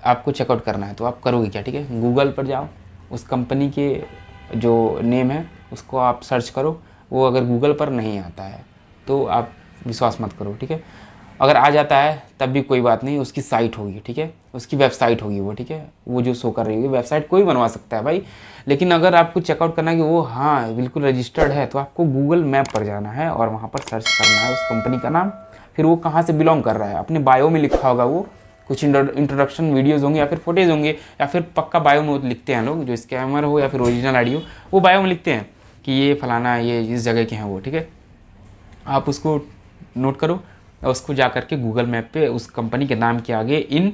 आपको चेकआउट करना है तो आप करोगे क्या, ठीक है। गूगल पर जाओ, उस कंपनी के जो नेम है उसको आप सर्च करो। वो अगर गूगल पर नहीं आता है तो आप विश्वास मत करो, ठीक है। अगर आ जाता है तब भी कोई बात नहीं, उसकी साइट होगी, ठीक है, उसकी वेबसाइट होगी वो, ठीक है। वो जो शो कर रही होगी वेबसाइट कोई बनवा सकता है भाई। लेकिन अगर आपको चेकआउट करना है कि वो हाँ बिल्कुल रजिस्टर्ड है तो आपको गूगल मैप पर जाना है और वहाँ पर सर्च करना है उस कंपनी का नाम, फिर वो कहाँ से बिलोंग कर रहा है। अपने बायो में लिखा होगा, वो कुछ इंट्रोडक्शन वीडियोज़ होंगे या फिर फोटेज होंगे, या फिर पक्का बायो में वो लिखते हैं लोग, जो स्कैमर हो या फिर ओरिजिनल आईडी हो, वो बायो में लिखते हैं कि ये फलाना ये इस जगह के हैं वो, ठीक है। आप उसको नोट करो और उसको जा करके गूगल मैप पे उस कंपनी के नाम के आगे इन,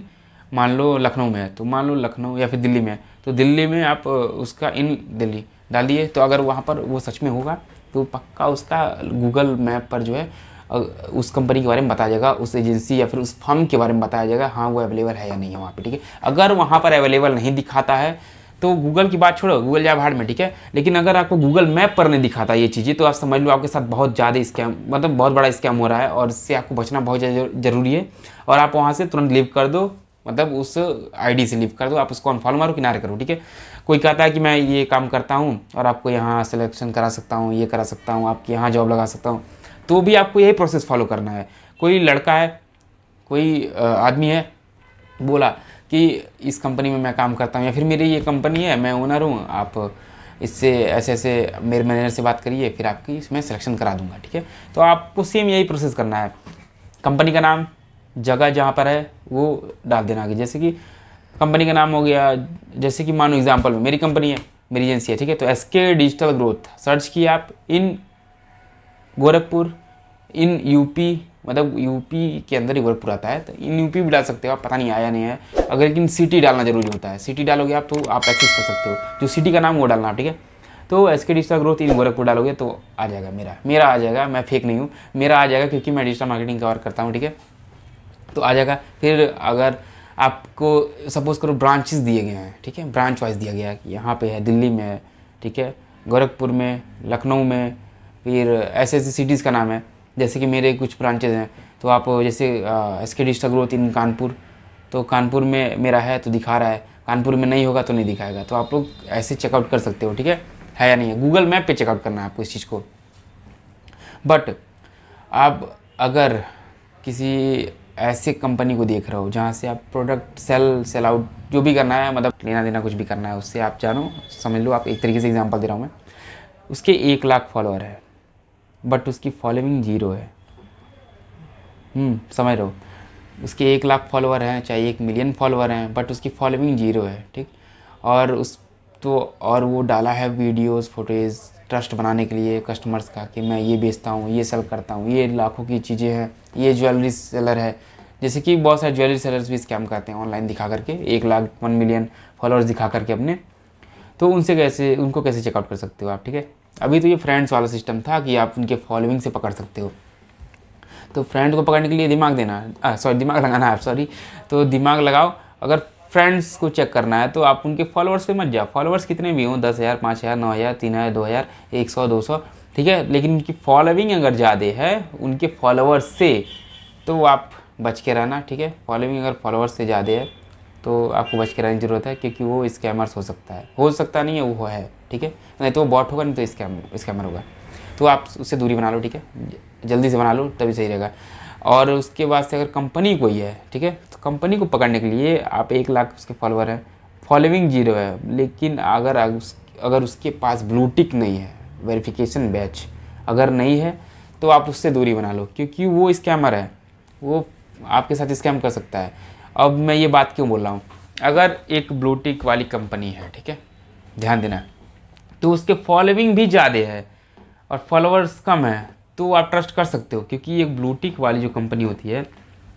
मान लो लखनऊ में है तो मान लो लखनऊ, या फिर दिल्ली में है तो दिल्ली में आप उसका इन दिल्ली डाल दिए, तो अगर वहाँ पर वो सच में होगा तो पक्का उसका गूगल मैप पर जो है उस कंपनी के बारे में बताया जाएगा, उस एजेंसी या फिर उस फर्म के बारे में बताया जाएगा, हाँ वो अवेलेबल है या नहीं है वहाँ पे, ठीक है। अगर वहाँ पर अवेलेबल नहीं दिखाता है तो गूगल की बात छोड़ो, गूगल जा भाड़ में, ठीक है। लेकिन अगर आपको गूगल मैप पर नहीं दिखाता ये चीज़ें तो आप समझ लो आपके साथ बहुत ज़्यादा स्कैम, मतलब बहुत बड़ा स्कैम हो रहा है, और इससे आपको बचना बहुत ज़रूरी है। और आप वहाँ से तुरंत लीव कर दो, मतलब उस आईडी से लीव कर दो, आप उसको अनफॉलो मारो, किनारे करो, ठीक है। कोई कहता है कि मैं ये काम करता हूँ और आपको यहाँ सिलेक्शन करा सकता हूँ, ये करा सकता हूँ, आपके यहाँ जॉब लगा सकता हूँ, तो भी आपको यही प्रोसेस फॉलो करना है। कोई लड़का है, कोई आदमी है, बोला कि इस कंपनी में मैं काम करता हूँ या फिर मेरी ये कंपनी है, मैं ओनर हूँ, आप इससे ऐसे ऐसे मेरे मैनेजर से बात करिए, फिर आपकी इसमें सिलेक्शन करा दूंगा, ठीक है। तो आपको सेम यही प्रोसेस करना है। कंपनी का नाम, जगह जहाँ पर है वो डाल देना आगे। जैसे कि कंपनी का नाम हो गया, जैसे कि मानो एग्जाम्पल में मेरी कंपनी है, मेरी एजेंसी है, ठीक है, तो एसके डिजिटल ग्रोथ सर्च किए आप इन गोरखपुर, इन यूपी, मतलब यूपी के अंदर ही गोरखपुर आता है तो इन यूपी भी डाल सकते हो आप, पता नहीं आया नहीं है। अगर लेकिन सिटी डालना जरूरी होता है, सिटी डालोगे आप तो आप एक्सेस कर सकते हो, जो सिटी का नाम वो डालना, ठीक है। तो S K digital growth in Gorakhpur डालोगे तो आ जाएगा, मेरा आ जाएगा, मैं फेक नहीं हूँ, मेरा आ जाएगा क्योंकि मैं डिजिटल मार्केटिंग कवर करता हूँ, ठीक है, तो आ जाएगा। फिर अगर आपको सपोज करो ब्रांचेस दिए गए हैं, ठीक है, ब्रांच वाइज दिया गया है कि यहाँ पे है, दिल्ली में है, ठीक है, गोरखपुर में, लखनऊ में, फिर ऐसे ऐसे सिटीज़ का नाम है। जैसे कि मेरे कुछ ब्रांचेज हैं तो आप जैसे S K digital growth in Kanpur, तो कानपुर में मेरा है तो दिखा रहा है, कानपुर में नहीं होगा तो नहीं दिखाएगा। तो आप लोग ऐसे चेकआउट कर सकते हो, ठीक है या नहीं है। गूगल मैप पे चेकआउट करना है आपको इस चीज़ को। बट आप अगर किसी ऐसे कंपनी को देख रहे हो जहाँ से आप प्रोडक्ट सेल आउट जो भी करना है, मतलब लेना देना कुछ भी करना है उससे, आप जानो, समझ लो, आप एक तरीके से एग्जांपल दे रहा हूँ मैं, उसके 1 लाख फॉलोअर है बट उसकी फॉलोइंग 0 है। समझ रहे हो, उसके 1 लाख फॉलोअर हैं, चाहे 1 मिलियन फॉलोअर हैं, बट उसकी फॉलोइंग 0 है, ठीक। और उस तो और वो डाला है वीडियोस फुटेज ट्रस्ट बनाने के लिए कस्टमर्स का कि मैं ये बेचता हूँ, ये सेल करता हूँ, ये लाखों की चीज़ें हैं, ये ज्वेलरी सेलर है। जैसे कि बहुत सारे ज्वेलरी सेलर्स भी स्कैम करते हैं ऑनलाइन दिखा करके 1 लाख 1 मिलियन फॉलोअर्स दिखा करके अपने, तो उनको कैसे चेकआउट कर सकते हो आप, ठीक है। अभी तो ये फ्रेंड्स वाला सिस्टम था कि आप उनके फॉलोइंग से पकड़ सकते हो, तो फ्रेंड को पकड़ने के लिए दिमाग देना, दिमाग लगाना है, सॉरी, तो दिमाग लगाओ। अगर फ्रेंड्स को चेक करना है तो आप उनके फॉलोअर्स पे मत जाओ, फॉलोअर्स कितने भी हों, 10,000, 5,000, 9,000, 3,000, 2,000, 100, 200, ठीक है, लेकिन उनकी फॉलोइंग अगर ज़्यादा है उनके फॉलोअर्स से तो आप बच के रहना, ठीक है। फॉलोइंग अगर फॉलोअर्स से ज़्यादा है तो आपको बच के रहने की ज़रूरत है, क्योंकि वो स्कैमर्स हो सकता नहीं है, वो है, ठीक है, नहीं तो वो बॉट होगा, नहीं तो स्कैमर होगा। तो आप उससे दूरी बना लो, ठीक है, जल्दी से बना लो तभी सही रहेगा। और उसके बाद से अगर कंपनी कोई है, ठीक है, तो कंपनी को पकड़ने के लिए आप 1 लाख उसके फॉलोअर हैं, फॉलोइंग 0 है, लेकिन अगर उसके पास ब्लू टिक नहीं है, वेरिफिकेशन बैच अगर नहीं है, तो आप उससे दूरी बना लो, क्योंकि वो स्कैमर है, वो आपके साथ स्कैम कर सकता है। अब मैं ये बात क्यों बोल रहा हूँ, अगर एक ब्लू टिक वाली कंपनी है, ठीक है, ध्यान देना, तो उसके फॉलोइंग भी ज़्यादा है और फॉलोअर्स कम है, तो आप ट्रस्ट कर सकते हो, क्योंकि एक ब्लू टिक वाली जो कंपनी होती है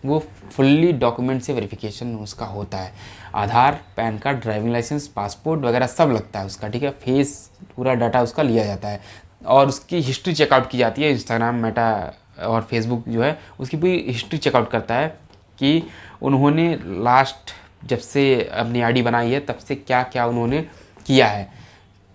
वो फुल्ली डॉक्यूमेंट से वेरिफिकेशन उसका होता है, Aadhaar, PAN card, driving licence, passport वगैरह सब लगता है उसका, ठीक है, फेस पूरा डाटा उसका लिया जाता है और उसकी हिस्ट्री चेकआउट की जाती है। इंस्टाग्राम, मेटा और फेसबुक जो है उसकी पूरी हिस्ट्री चेकआउट करता है कि उन्होंने लास्ट जब से अपनी आईडी बनाई है तब से क्या क्या उन्होंने किया है।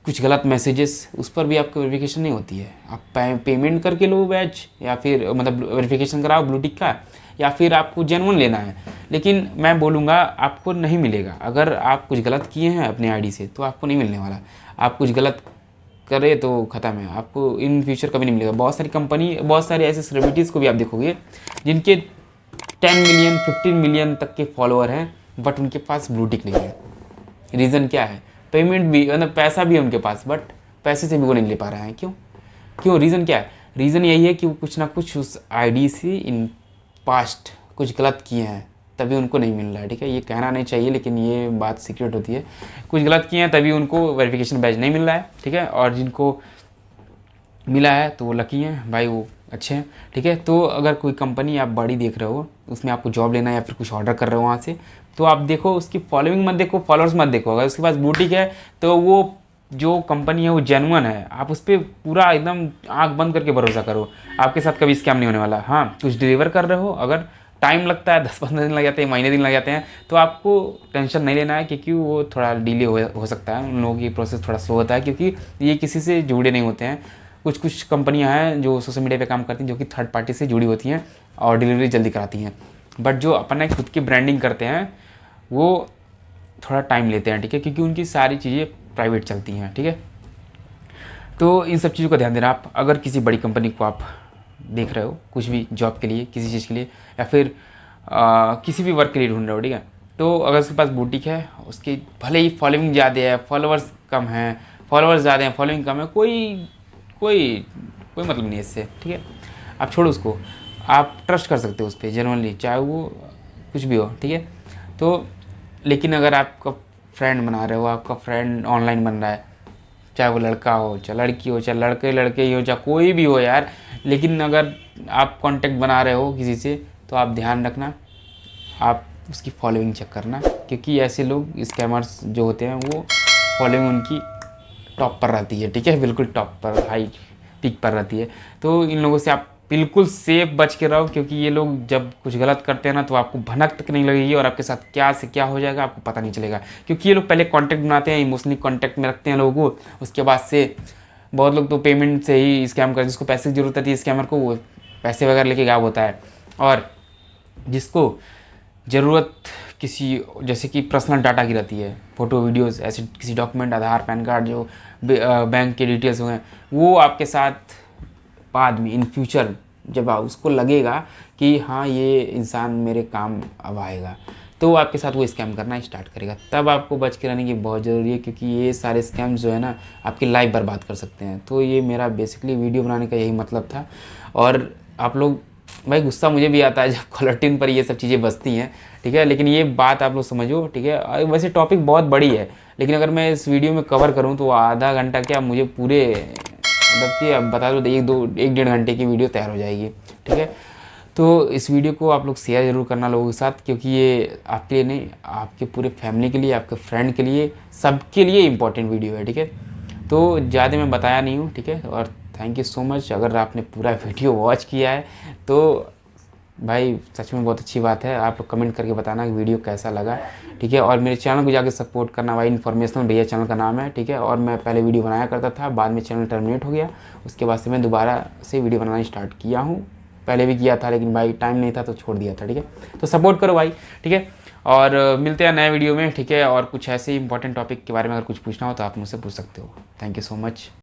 कुछ गलत मैसेजेस, उस पर भी आपकी वेरिफिकेशन नहीं होती है, आप पेमेंट करके लो बैच, या फिर मतलब वेरिफिकेशन कराओ ब्लू टिक का, या फिर आपको जेन्युइन लेना है। लेकिन मैं बोलूँगा आपको नहीं मिलेगा। अगर आप कुछ गलत किए हैं अपने आईडी से तो आपको नहीं मिलने वाला। आप कुछ गलत करे तो ख़त्म है, आपको इन फ्यूचर कभी नहीं मिलेगा। बहुत सारी कंपनी, बहुत सारे ऐसे सेलिब्रिटीज़ को भी आप देखोगे जिनके 10 मिलियन 15 मिलियन तक के फॉलोअर हैं, बट उनके पास ब्लू टिक नहीं है। रीज़न क्या है? पेमेंट भी, मतलब पैसा भी है उनके पास, बट पैसे से भी वो नहीं ले पा रहे हैं। क्यों रीज़न क्या है? रीज़न यही है कि वो कुछ ना कुछ उस आईडी से इन पास्ट कुछ गलत किए हैं, तभी उनको नहीं मिल रहा है। ठीक है, ये कहना नहीं चाहिए लेकिन ये बात सीक्रेट होती है। कुछ गलत किए हैं तभी उनको वेरिफिकेशन बैच नहीं मिल रहा है। ठीक है, और जिनको मिला है तो वो लकी हैं भाई, वो अच्छे हैं। ठीक है, तो अगर कोई कंपनी आप बड़ी देख रहे हो, उसमें आपको जॉब लेना है या फिर कुछ ऑर्डर कर रहे हो वहाँ से, तो आप देखो उसकी फॉलोइंग मत देखो, फॉलोअर्स मत देखो। अगर उसके पास बुटीक है तो वो जो कंपनी है वो जेन्युइन है, आप उस पर पूरा एकदम आंख बंद करके भरोसा करो, आपके साथ कभी स्कैम नहीं होने वाला। हाँ, कुछ डिलीवर कर रहे हो, अगर टाइम लगता है 10-15 दिन लग जाते हैं, महीने दिन लग जाते हैं, तो आपको टेंशन नहीं लेना है, क्योंकि वो थोड़ा डिले हो सकता है। उन लोगों की प्रोसेस थोड़ा स्लो होता है, क्योंकि ये किसी से जुड़े नहीं होते हैं। कुछ कंपनियां हैं जो सोशल मीडिया पे काम करती हैं, जो कि थर्ड पार्टी से जुड़ी होती हैं और डिलीवरी जल्दी कराती हैं। बट जो अपने खुद की ब्रांडिंग करते हैं वो थोड़ा टाइम लेते हैं। ठीक है, क्योंकि उनकी सारी चीज़ें प्राइवेट चलती हैं। ठीक है, तो इन सब चीज़ों का ध्यान देना। आप अगर किसी बड़ी कंपनी को आप देख रहे हो, कुछ भी जॉब के लिए, किसी चीज़ के लिए, या फिर किसी भी वर्क के लिए ढूंढ रहे हो, ठीक है, तो अगर उसके पास बुटीक है, उसकी भले ही फॉलोइंग ज़्यादा है, फॉलोअर्स कम हैं, फॉलोअर्स ज़्यादा हैं, फॉलोइंग कम है, कोई कोई कोई मतलब नहीं है इससे। ठीक है, आप छोड़ो उसको, आप ट्रस्ट कर सकते हो उस पर जेनुअनली, चाहे वो कुछ भी हो। ठीक है, तो लेकिन अगर आपका फ्रेंड बना रहे हो, आपका फ्रेंड ऑनलाइन बन रहा है, चाहे वो लड़का हो चाहे लड़की हो, चाहे लड़के ही हो, चाहे कोई भी हो यार, लेकिन अगर आप कांटेक्ट बना रहे हो किसी से, तो आप ध्यान रखना, आप उसकी फॉलोइंग चेक करना, क्योंकि ऐसे लोग स्कैमर्स जो होते हैं वो फॉलोइंग उनकी टॉप पर रहती है। ठीक है, बिल्कुल टॉप पर, हाई पीक पर रहती है। तो इन लोगों से आप बिल्कुल सेफ बच के रहो, क्योंकि ये लोग जब कुछ गलत करते हैं ना, तो आपको भनक तक नहीं लगेगी और आपके साथ क्या से क्या हो जाएगा आपको पता नहीं चलेगा। क्योंकि ये लोग पहले कांटेक्ट बनाते हैं, इमोशनली कांटेक्ट में रखते हैं लोगों को, उसके बाद से बहुत लोग तो पेमेंट से ही स्कैम करते हैं। जिसको पैसे की जरूरत होती है स्कैमर को, वो पैसे वगैरह लेके गायब होता है। और जिसको ज़रूरत किसी, जैसे कि पर्सनल डाटा की रहती है, फ़ोटो वीडियोस, ऐसे किसी डॉक्यूमेंट, आधार पैन कार्ड, जो बैंक के डिटेल्स हैं, वो आपके साथ बाद में इन फ्यूचर जब उसको लगेगा कि हाँ ये इंसान मेरे काम अब आएगा, तो आपके साथ वो स्कैम करना स्टार्ट करेगा। तब आपको बच के रहने की बहुत ज़रूरी है, क्योंकि ये सारे स्कैम्स जो है ना आपकी लाइफ बर्बाद कर सकते हैं। तो ये मेरा बेसिकली वीडियो बनाने का यही मतलब था। और आप लोग, भाई गुस्सा मुझे भी आता है जब कॉलर ट्यून पर ये सब चीज़ें बजती हैं। ठीक है, लेकिन ये बात आप लोग समझो। ठीक है, वैसे टॉपिक बहुत बड़ी है, लेकिन अगर मैं इस वीडियो में कवर करूँ तो आधा घंटा क्या, मुझे पूरे मतलब कि अब बता दो 1-1.5 घंटे की वीडियो तैयार हो जाएगी। ठीक है, तो इस वीडियो को आप लोग शेयर ज़रूर करना लोगों के साथ, क्योंकि ये आपके लिए नहीं, आपके पूरे फैमिली के लिए, आपके फ्रेंड के लिए, सबके लिए इम्पोर्टेंट वीडियो है। ठीक है, तो ज़्यादा मैं बताया नहीं हूँ। ठीक है, और थैंक यू सो मच अगर आपने पूरा वीडियो वॉच किया है तो भाई सच में बहुत अच्छी बात है। आप लोग कमेंट करके बताना कि वीडियो कैसा लगा। ठीक है, और मेरे चैनल को जाके सपोर्ट करना भाई। इन्फॉर्मेशनल भैया चैनल का नाम है। ठीक है, और मैं पहले वीडियो बनाया करता था, बाद में चैनल टर्मिनेट हो गया, उसके बाद से मैं दोबारा से वीडियो बनाना स्टार्ट किया हूँ। पहले भी किया था लेकिन भाई टाइम नहीं था तो छोड़ दिया था। ठीक है, तो सपोर्ट करो भाई। ठीक है, और मिलते हैं नए वीडियो में। ठीक है, और कुछ ऐसे इंपॉर्टेंट टॉपिक के बारे में अगर कुछ पूछना हो तो आप मुझसे पूछ सकते हो। Thank you so much.